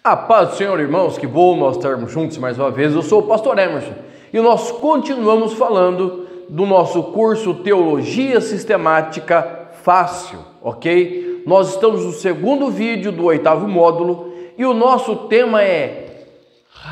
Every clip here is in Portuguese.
A paz do Senhor, irmãos, que bom nós estarmos juntos mais uma vez. Eu sou o pastor Emerson e nós continuamos falando do nosso curso Teologia Sistemática Fácil, ok? Nós estamos no segundo vídeo do 8º módulo e o nosso tema é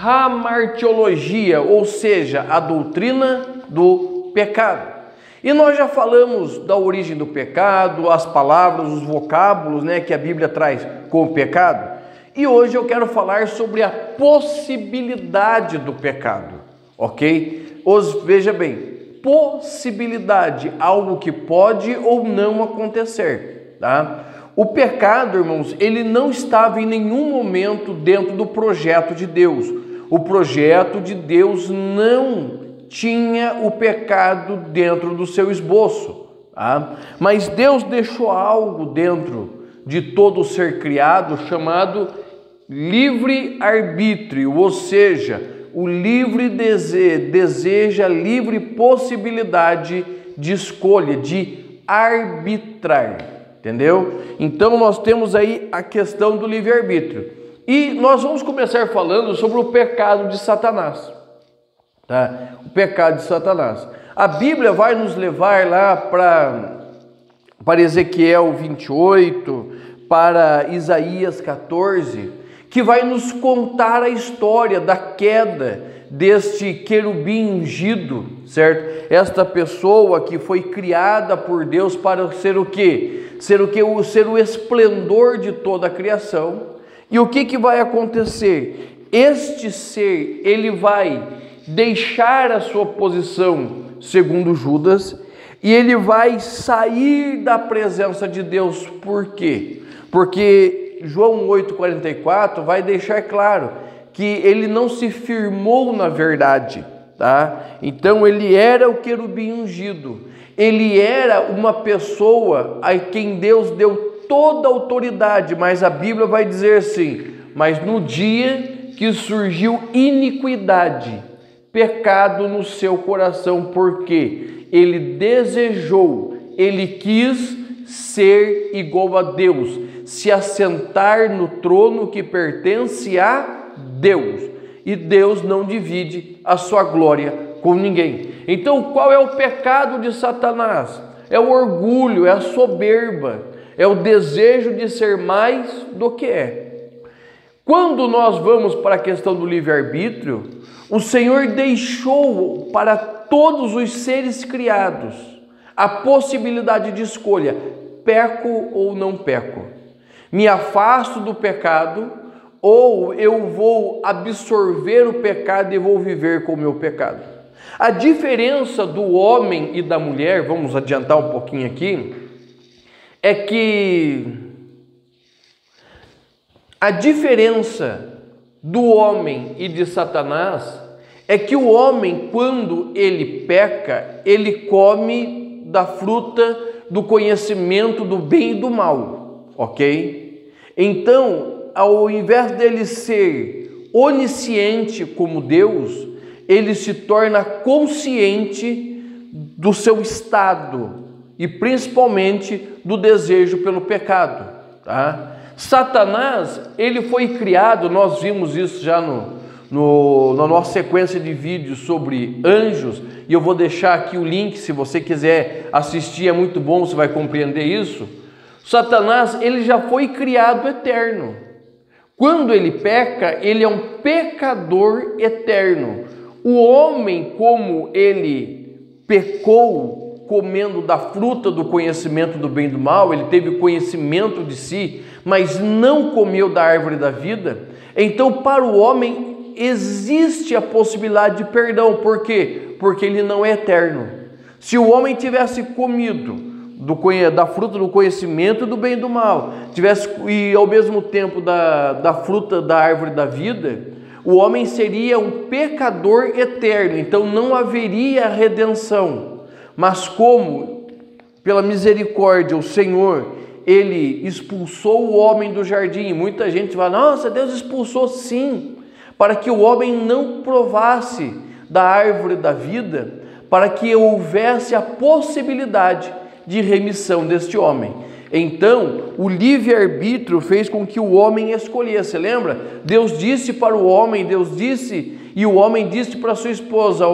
Hamartiologia, ou seja, a doutrina do pecado. E nós já falamos da origem do pecado, as palavras, os vocábulos, que a Bíblia traz com o pecado. E hoje eu quero falar sobre a possibilidade do pecado, ok? Veja bem, possibilidade, algo que pode ou não acontecer, tá? O pecado, irmãos, ele não estava em nenhum momento dentro do projeto de Deus. O projeto de Deus não tinha o pecado dentro do seu esboço, tá? Mas Deus deixou algo dentro de todo ser criado chamado livre-arbítrio, ou seja, o livre deseja livre possibilidade de escolha, de arbitrar, entendeu? Então nós temos aí a questão do livre-arbítrio e nós vamos começar falando sobre o pecado de Satanás, tá? O pecado de Satanás. A Bíblia vai nos levar lá para Ezequiel 28, para Isaías 14, que vai nos contar a história da queda deste querubim ungido, certo? Esta pessoa que foi criada por Deus para ser o quê? Ser o esplendor de toda a criação. E o que vai acontecer? Este ser, ele vai deixar a sua posição, segundo Judas, e ele vai sair da presença de Deus. Por quê? Porque João 8,44 vai deixar claro que ele não se firmou na verdade, tá? Então ele era o querubim ungido, ele era uma pessoa a quem Deus deu toda a autoridade, mas a Bíblia vai dizer assim: mas no dia que surgiu iniquidade, pecado no seu coração, porque ele desejou, ele quis ser igual a Deus, se assentar no trono que pertence a Deus, e Deus não divide a sua glória com ninguém. Então qual é o pecado de Satanás? É o orgulho, é a soberba, é o desejo de ser mais do que é. Quando nós vamos para a questão do livre-arbítrio, o Senhor deixou para todos os seres criados a possibilidade de escolha: peco ou não peco, me afasto do pecado ou eu vou absorver o pecado e vou viver com o meu pecado. A diferença do homem e da mulher, vamos adiantar um pouquinho aqui, é que a diferença do homem e de Satanás é que o homem, quando ele peca, ele come da fruta do conhecimento do bem e do mal, ok? Então, ao invés dele ser onisciente como Deus, ele se torna consciente do seu estado e principalmente do desejo pelo pecado, tá? Satanás, ele foi criado, nós vimos isso já na nossa sequência de vídeos sobre anjos, e eu vou deixar aqui o link, se você quiser assistir, é muito bom, você vai compreender isso. Satanás, ele já foi criado eterno. Quando ele peca, ele é um pecador eterno. O homem, como ele pecou comendo da fruta do conhecimento do bem e do mal, ele teve o conhecimento de si, mas não comeu da árvore da vida. Então, para o homem existe a possibilidade de perdão. Por quê? Porque ele não é eterno. Se o homem tivesse comido da fruta do conhecimento do bem e do mal, e ao mesmo tempo da fruta da árvore da vida, o homem seria um pecador eterno, então não haveria redenção. Mas como, pela misericórdia, o Senhor, ele expulsou o homem do jardim, muita gente fala: nossa, Deus expulsou, sim, para que o homem não provasse da árvore da vida, para que houvesse a possibilidade de remissão deste homem. Então, o livre-arbítrio fez com que o homem escolhesse, lembra? Deus disse para o homem, e o homem disse para sua esposa,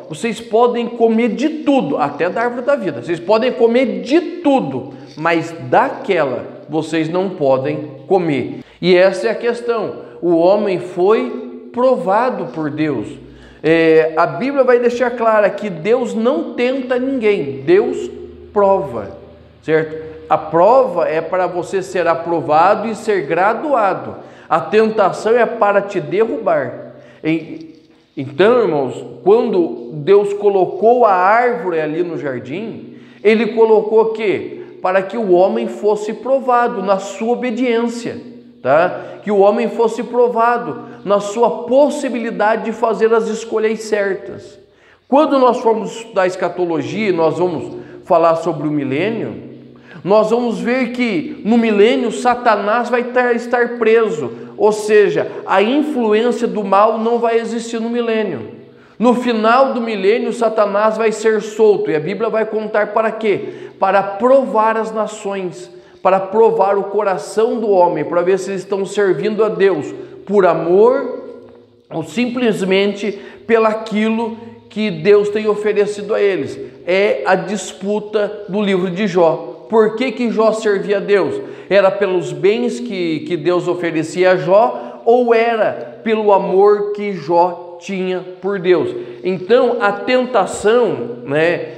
vocês podem comer de tudo, até da árvore da vida, vocês podem comer de tudo, mas daquela vocês não podem comer. E essa é a questão, o homem foi provado por Deus. A Bíblia vai deixar clara que Deus não tenta ninguém, Deus prova, certo? A prova é para você ser aprovado e ser graduado. A tentação é para te derrubar. Então, irmãos, quando Deus colocou a árvore ali no jardim, Ele colocou o quê? Para que o homem fosse provado na sua obediência, tá? Que o homem fosse provado na sua possibilidade de fazer as escolhas certas. Quando nós formos estudar escatologia, nós vamos falar sobre o milênio, nós vamos ver que no milênio Satanás vai estar preso, ou seja, a influência do mal não vai existir no milênio. No final do milênio Satanás vai ser solto, e a Bíblia vai contar para quê? Para provar as nações, para provar o coração do homem, para ver se eles estão servindo a Deus por amor ou simplesmente pelaquilo que Deus tem oferecido a eles. É a disputa do livro de Jó. Por que Jó servia a Deus? Era pelos bens que Deus oferecia a Jó, ou era pelo amor que Jó tinha por Deus? Então a tentação,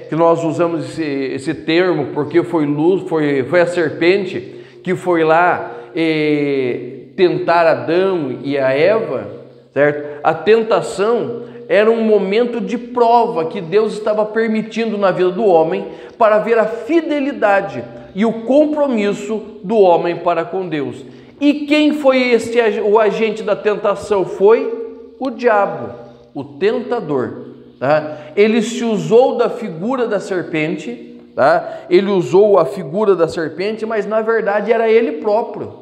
que nós usamos esse termo porque foi a serpente que foi lá tentar Adão e a Eva, certo? A tentação era um momento de prova que Deus estava permitindo na vida do homem para ver a fidelidade e o compromisso do homem para com Deus. E quem foi o agente da tentação? Foi o diabo, o tentador. Tá? Ele se usou da figura da serpente, tá? Ele usou a figura da serpente, mas na verdade era ele próprio,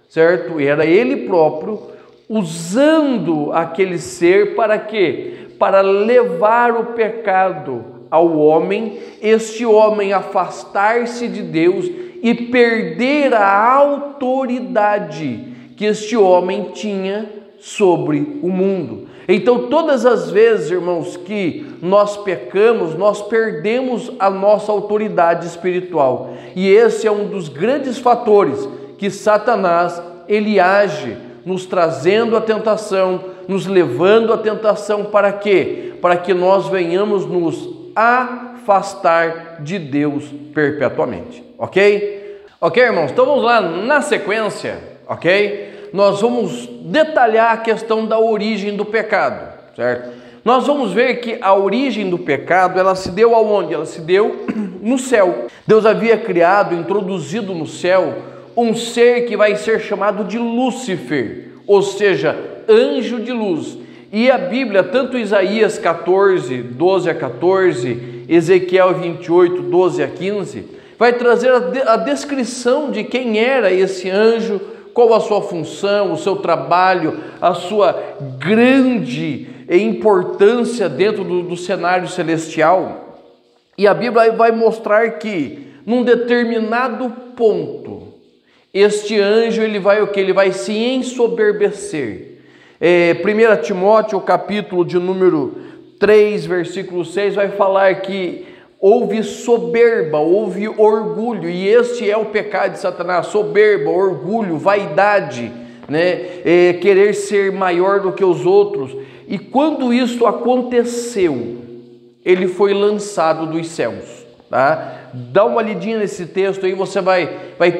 certo? E era ele próprio usando aquele ser para quê? Para levar o pecado ao homem, este homem afastar-se de Deus e perder a autoridade que este homem tinha sobre o mundo. Então, todas as vezes, irmãos, que nós pecamos, nós perdemos a nossa autoridade espiritual. E esse é um dos grandes fatores que Satanás, ele age, nos trazendo a tentação, nos levando à tentação para quê? Para que nós venhamos nos afastar de Deus perpetuamente, ok? Ok, irmãos? Então vamos lá na sequência, ok? Nós vamos detalhar a questão da origem do pecado, certo? Nós vamos ver que a origem do pecado, ela se deu aonde? Ela se deu no céu. Deus havia criado, introduzido no céu, um ser que vai ser chamado de Lúcifer, ou seja, anjo de luz. E a Bíblia, tanto Isaías 14, 12 a 14, Ezequiel 28, 12 a 15, vai trazer a descrição de quem era esse anjo, qual a sua função, o seu trabalho, a sua grande importância dentro do cenário celestial. E a Bíblia vai mostrar que, num determinado ponto, este anjo ele vai se ensoberbecer. 1 Timóteo, capítulo de número 3, versículo 6, vai falar que houve soberba, houve orgulho, e este é o pecado de Satanás: soberba, orgulho, vaidade, querer ser maior do que os outros. E quando isso aconteceu, ele foi lançado dos céus, tá? Dá uma lidinha nesse texto aí, você vai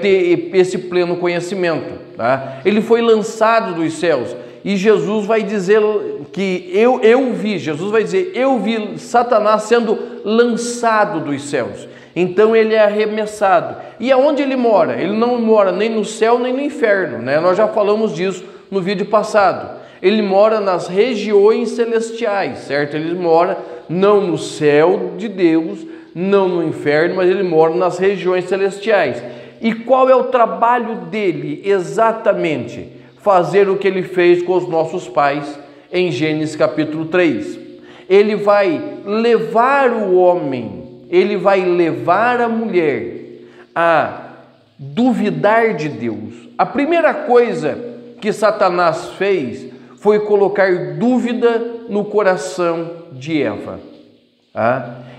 ter esse pleno conhecimento, tá? Ele foi lançado dos céus, e Jesus vai dizer que Jesus vai dizer, eu vi Satanás sendo lançado dos céus. Então ele é arremessado. E aonde ele mora? Ele não mora nem no céu nem no inferno, Nós já falamos disso no vídeo passado. Ele mora nas regiões celestiais, certo? Ele mora não no céu de Deus, não no inferno, mas ele mora nas regiões celestiais. E qual é o trabalho dele exatamente? Fazer o que ele fez com os nossos pais em Gênesis capítulo 3. Ele vai levar o homem, ele vai levar a mulher a duvidar de Deus. A primeira coisa que Satanás fez foi colocar dúvida no coração de Eva.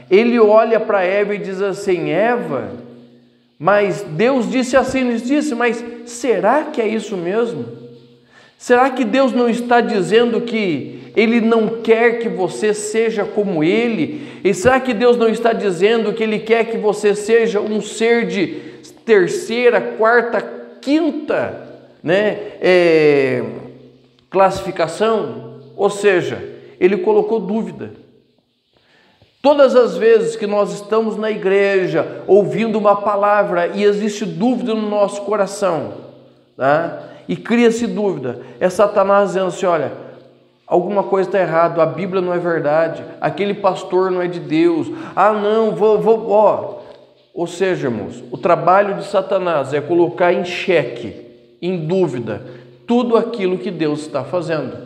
Ele olha para Eva e diz assim: Eva, mas Deus disse assim, nos disse, mas será que é isso mesmo? Será que Deus não está dizendo que Ele não quer que você seja como Ele? E será que Deus não está dizendo que Ele quer que você seja um ser de terceira, quarta, quinta, classificação? Ou seja, Ele colocou dúvida. Todas as vezes que nós estamos na igreja ouvindo uma palavra e existe dúvida no nosso coração, e cria-se dúvida, é Satanás dizendo assim: olha, alguma coisa está errada, a Bíblia não é verdade, aquele pastor não é de Deus, não, Ou seja, irmãos, o trabalho de Satanás é colocar em xeque, em dúvida, tudo aquilo que Deus está fazendo.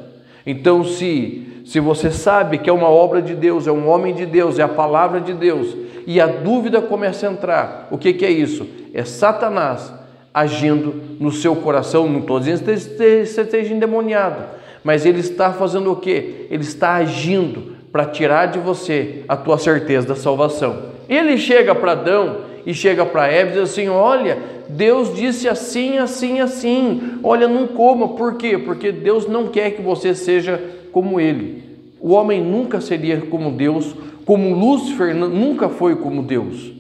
Então, se você sabe que é uma obra de Deus, é um homem de Deus, é a palavra de Deus, e a dúvida começa a entrar, o que é isso? É Satanás agindo no seu coração. Não estou dizendo que você esteja endemoniado, mas ele está fazendo o quê? Ele está agindo para tirar de você a tua certeza da salvação. Ele chega para Adão e chega para Eva e diz assim: olha, Deus disse assim, assim, assim, olha, não coma. Por quê? Porque Deus não quer que você seja como Ele. O homem nunca seria como Deus, como Lúcifer nunca foi como Deus.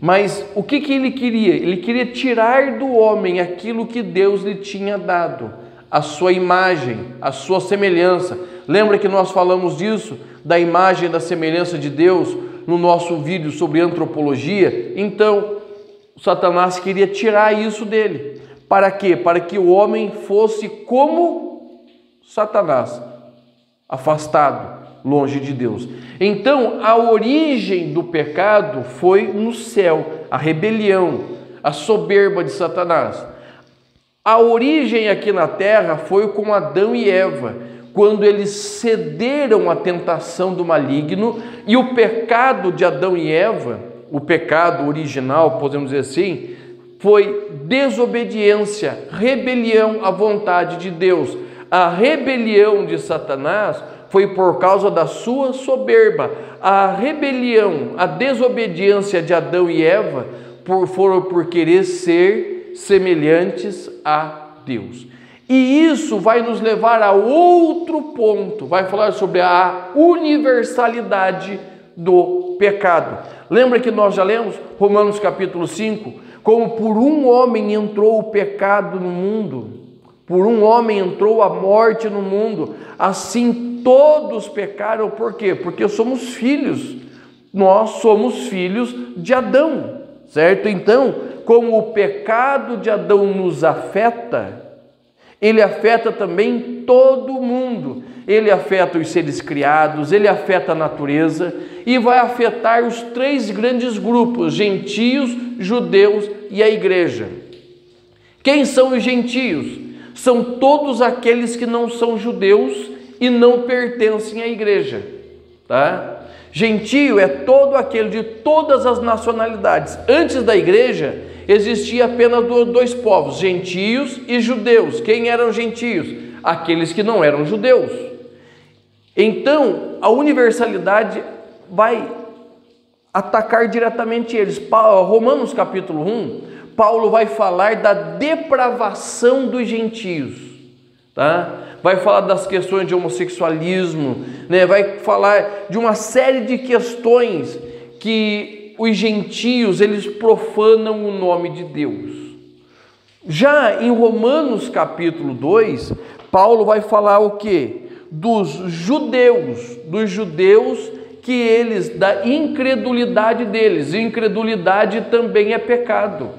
Mas o que ele queria? Ele queria tirar do homem aquilo que Deus lhe tinha dado, a sua imagem, a sua semelhança. Lembra que nós falamos disso, da imagem e da semelhança de Deus, no nosso vídeo sobre antropologia? Então, Satanás queria tirar isso dele. Para quê? Para que o homem fosse como Satanás, afastado, longe de Deus. Então, a origem do pecado foi no céu, a rebelião, a soberba de Satanás. A origem aqui na terra foi com Adão e Eva, quando eles cederam à tentação do maligno, e o pecado de Adão e Eva, o pecado original, podemos dizer assim, foi desobediência, rebelião à vontade de Deus. A rebelião de Satanás foi por causa da sua soberba. A rebelião, a desobediência de Adão e Eva foram por querer ser semelhantes a Deus. E isso vai nos levar a outro ponto, vai falar sobre a universalidade do pecado. Lembra que nós já lemos Romanos capítulo 5? Como por um homem entrou o pecado no mundo, por um homem entrou a morte no mundo, assim todos pecaram. Por quê? Porque somos filhos, nós somos filhos de Adão, certo? Então, como o pecado de Adão nos afeta, ele afeta também todo mundo. Ele afeta os seres criados, ele afeta a natureza e vai afetar os três grandes grupos: gentios, judeus e a igreja. Quem são os gentios? São todos aqueles que não são judeus e não pertencem à igreja, tá? Gentio é todo aquele de todas as nacionalidades. Antes da igreja existia apenas dois povos, gentios e judeus. Quem eram gentios? Aqueles que não eram judeus. Então, a universalidade vai atacar diretamente eles. Romanos capítulo 1, Paulo vai falar da depravação dos gentios, tá? Vai falar das questões de homossexualismo, vai falar de uma série de questões que os gentios, eles profanam o nome de Deus. Já em Romanos capítulo 2, Paulo vai falar o quê? Dos judeus que eles, da incredulidade deles. Incredulidade também é pecado.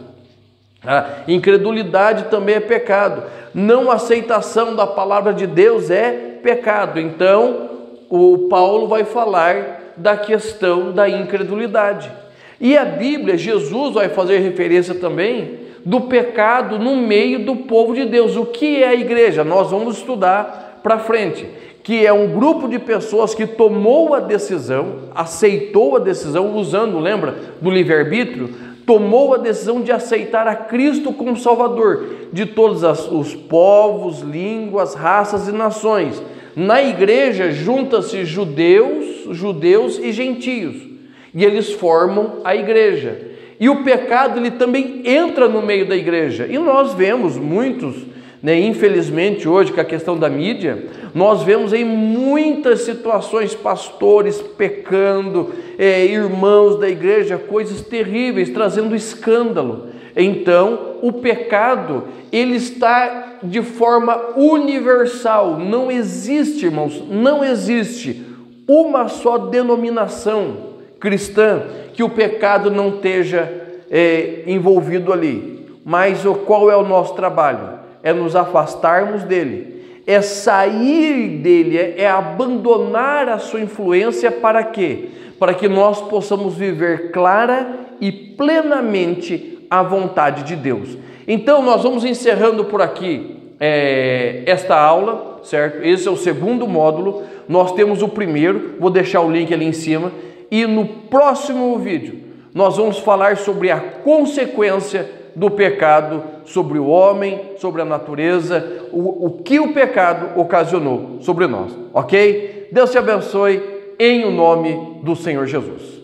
A incredulidade também é pecado. Não aceitação da palavra de Deus é pecado. Então, o Paulo vai falar da questão da incredulidade. E a Bíblia, Jesus vai fazer referência também do pecado no meio do povo de Deus. O que é a igreja? Nós vamos estudar para frente. Que é um grupo de pessoas que tomou a decisão, aceitou a decisão, usando, lembra, do livre-arbítrio, tomou a decisão de aceitar a Cristo como Salvador de todos os povos, línguas, raças e nações. Na igreja juntam-se judeus e gentios, e eles formam a igreja. E o pecado, ele também entra no meio da igreja. E nós vemos muitos, infelizmente hoje, com a questão da mídia, nós vemos em muitas situações pastores pecando, irmãos da igreja, coisas terríveis, trazendo escândalo. Então, o pecado, ele está de forma universal. Não existe, irmãos, não existe uma só denominação cristã que o pecado não esteja envolvido ali. Mas qual é o nosso trabalho? É nos afastarmos dele, é sair dele, é abandonar a sua influência. Para quê? Para que nós possamos viver clara e plenamente a vontade de Deus. Então nós vamos encerrando por aqui esta aula, certo? Esse é o segundo módulo, nós temos o primeiro, vou deixar o link ali em cima, e no próximo vídeo nós vamos falar sobre a consequência do pecado sobre o homem, sobre a natureza, o que o pecado ocasionou sobre nós, ok? Deus te abençoe em o nome do Senhor Jesus.